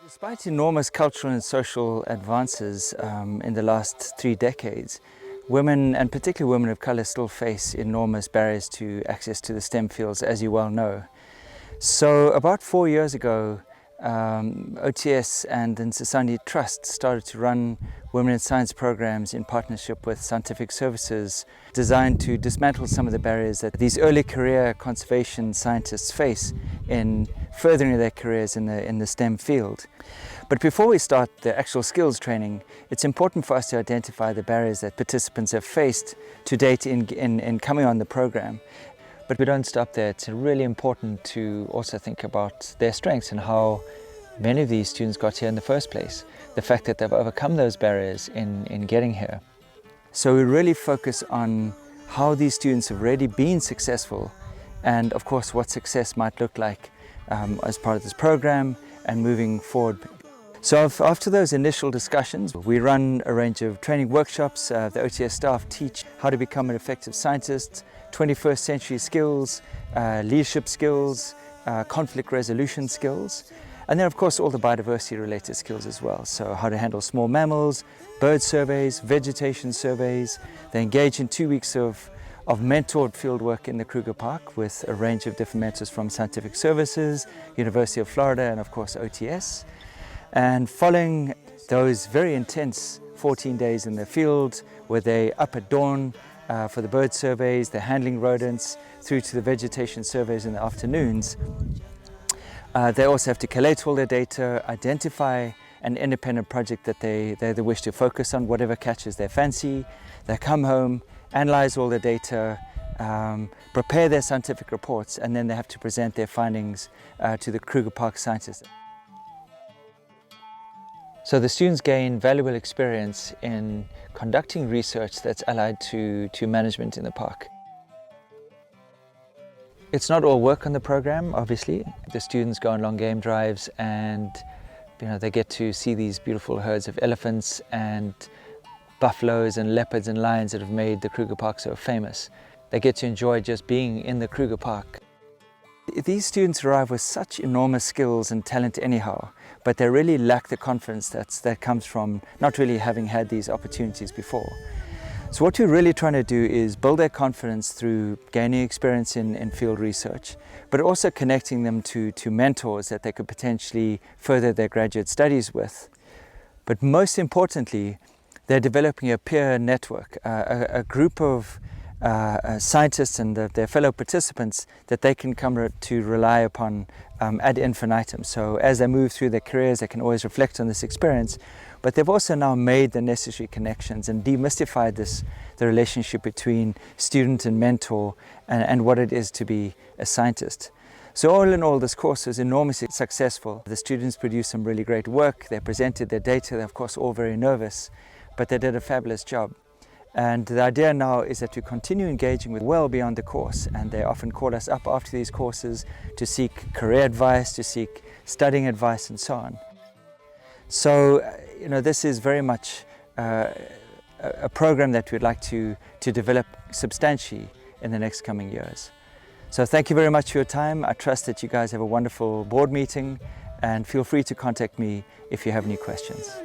Despite enormous cultural and social advances in the last 3 decades, women, and particularly women of colour, still face enormous barriers to access to the STEM fields, as you well know. So about 4 years ago, OTS and the Nsasani Trust started to run women in science programs in partnership with scientific services, designed to dismantle some of the barriers that these early career conservation scientists face in furthering their careers in the STEM field. But before we start the actual skills training, it's important for us to identify the barriers that participants have faced to date in coming on the program. But we don't stop there. It's really important to also think about their strengths and how many of these students got here in the first place. The fact that they've overcome those barriers in getting here. So we really focus on how these students have already been successful, and of course what success might look like as part of this program and moving forward. So after those initial discussions, we run a range of training workshops. The OTS staff teach how to become an effective scientist, 21st century skills, leadership skills, conflict resolution skills, and then of course all the biodiversity related skills as well. So how to handle small mammals, bird surveys, vegetation surveys. They engage in 2 weeks of mentored field work in the Kruger Park with a range of different mentors from scientific services, University of Florida, and of course OTS. And following those very intense 14 days in the field, where they up at dawn for the bird surveys, they're handling rodents, through to the vegetation surveys in the afternoons, they also have to collate all their data, identify an independent project that they wish to focus on, whatever catches their fancy. They come home, analyze all the data, prepare their scientific reports, and then they have to present their findings to the Kruger Park scientists. So the students gain valuable experience in conducting research that's allied to management in the park. It's not all work on the program, obviously. The students go on long game drives and they get to see these beautiful herds of elephants and buffaloes and leopards and lions that have made the Kruger Park so famous. They get to enjoy just being in the Kruger Park. These students arrive with such enormous skills and talent anyhow, but they really lack the confidence that comes from not really having had these opportunities before. So what we're really trying to do is build their confidence through gaining experience in field research, but also connecting them to mentors that they could potentially further their graduate studies with. But most importantly, they're developing a peer network, a group of scientists and their fellow participants that they can come to rely upon ad infinitum. So as they move through their careers, they can always reflect on this experience, but they've also now made the necessary connections and demystified the relationship between student and mentor and what it is to be a scientist. So all in all, this course was enormously successful. The students produced some really great work. They presented their data. They're of course all very nervous, but they did a fabulous job. And the idea now is that we continue engaging with well beyond the course, and they often call us up after these courses to seek career advice, to seek studying advice and so on. So, this is very much a program that we'd like to develop substantially in the next coming years. So thank you very much for your time. I trust that you guys have a wonderful board meeting, and feel free to contact me if you have any questions.